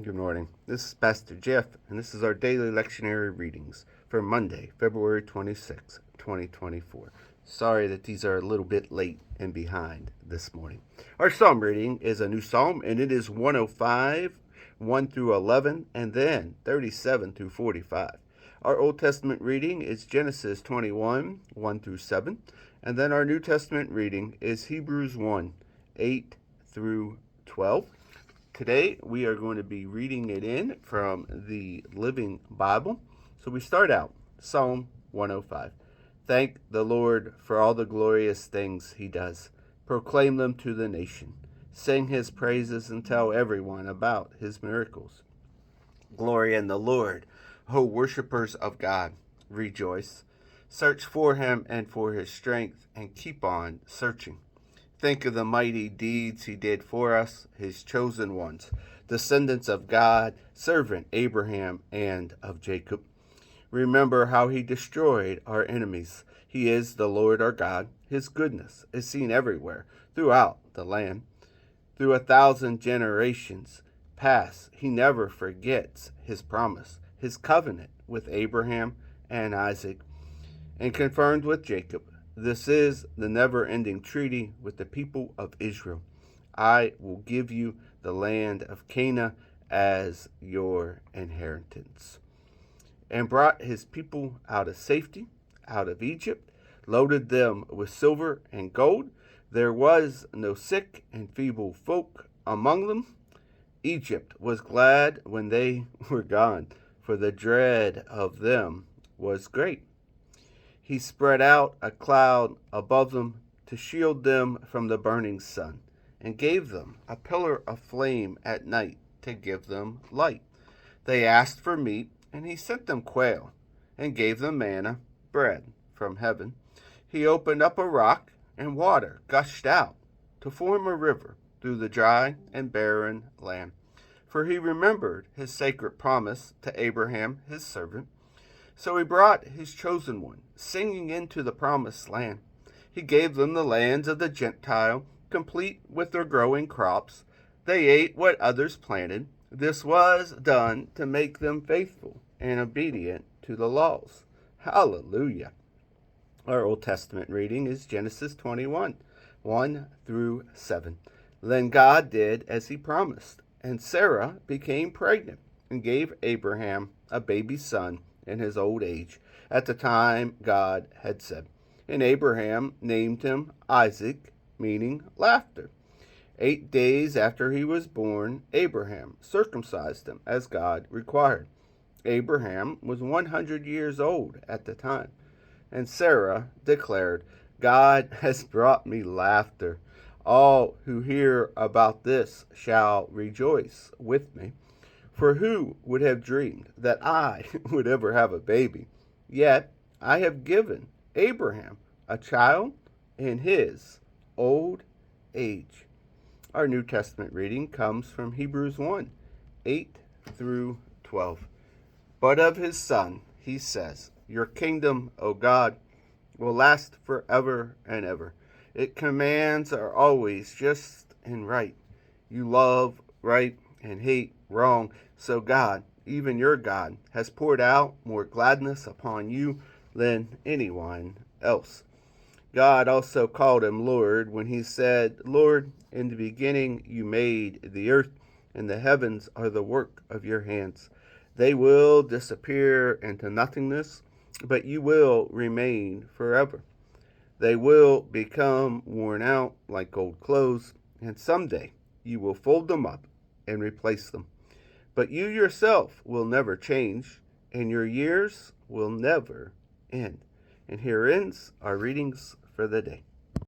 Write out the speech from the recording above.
Good morning. This is Pastor Jeff, and this is our daily lectionary readings for Monday, February 26, 2024. Sorry that these are a little bit late and behind this morning. Our psalm reading is a new psalm, and it is 105, 1 through 11, and then 37 through 45. Our Old Testament reading is Genesis 21, 1 through 7, and then our New Testament reading is Hebrews 1, 8 through 12. Today we are going to be reading it in from the Living Bible. So we start out Psalm 105. Thank the Lord for all the glorious things he does. Proclaim them to the nation. Sing his praises and tell everyone about his miracles. Glory in the Lord, O worshippers of God, rejoice. Search for him and for his strength, and keep on searching. Think of the mighty deeds he did for us, his chosen ones, descendants of God, servant Abraham, and of Jacob. Remember how he destroyed our enemies. He is the Lord our God. His goodness is seen everywhere, throughout the land. Through 1,000 generations pass, he never forgets his promise, his covenant with Abraham and Isaac, and confirmed with Jacob. This is the never-ending treaty with the people of Israel. I will give you the land of Canaan as your inheritance. And brought his people out of safety, out of Egypt, loaded them with silver and gold. There was no sick and feeble folk among them. Egypt was glad when they were gone, for the dread of them was great. He spread out a cloud above them to shield them from the burning sun, and gave them a pillar of flame at night to give them light. They asked for meat, and he sent them quail, and gave them manna, bread from heaven. He opened up a rock, and water gushed out to form a river through the dry and barren land. For he remembered his sacred promise to Abraham his servant. So he brought his chosen one, singing into the promised land. He gave them the lands of the Gentile, complete with their growing crops. They ate what others planted. This was done to make them faithful and obedient to the laws. Hallelujah. Our Old Testament reading is Genesis 21, 1 through 7. Then God did as he promised, and Sarah became pregnant and gave Abraham a baby son in his old age, at the time God had said. And Abraham named him Isaac, meaning laughter. 8 days after he was born, Abraham circumcised him as God required. Abraham was 100 years old at the time, and Sarah declared, God has brought me laughter. All who hear about this shall rejoice with me. For who would have dreamed that I would ever have a baby? Yet I have given Abraham a child in his old age. Our New Testament reading comes from Hebrews 1, 8 through 12. But of his Son, he says, Your kingdom, O God, will last forever and ever. Its commands are always just and right. You love right and hate wrong. So God, even your God, has poured out more gladness upon you than anyone else. God also called him Lord when he said, Lord, in the beginning you made the earth, and the heavens are the work of your hands. They will disappear into nothingness, but you will remain forever. They will become worn out like old clothes, and someday you will fold them up and replace them. But you yourself will never change, and your years will never end. And here ends our readings for the day.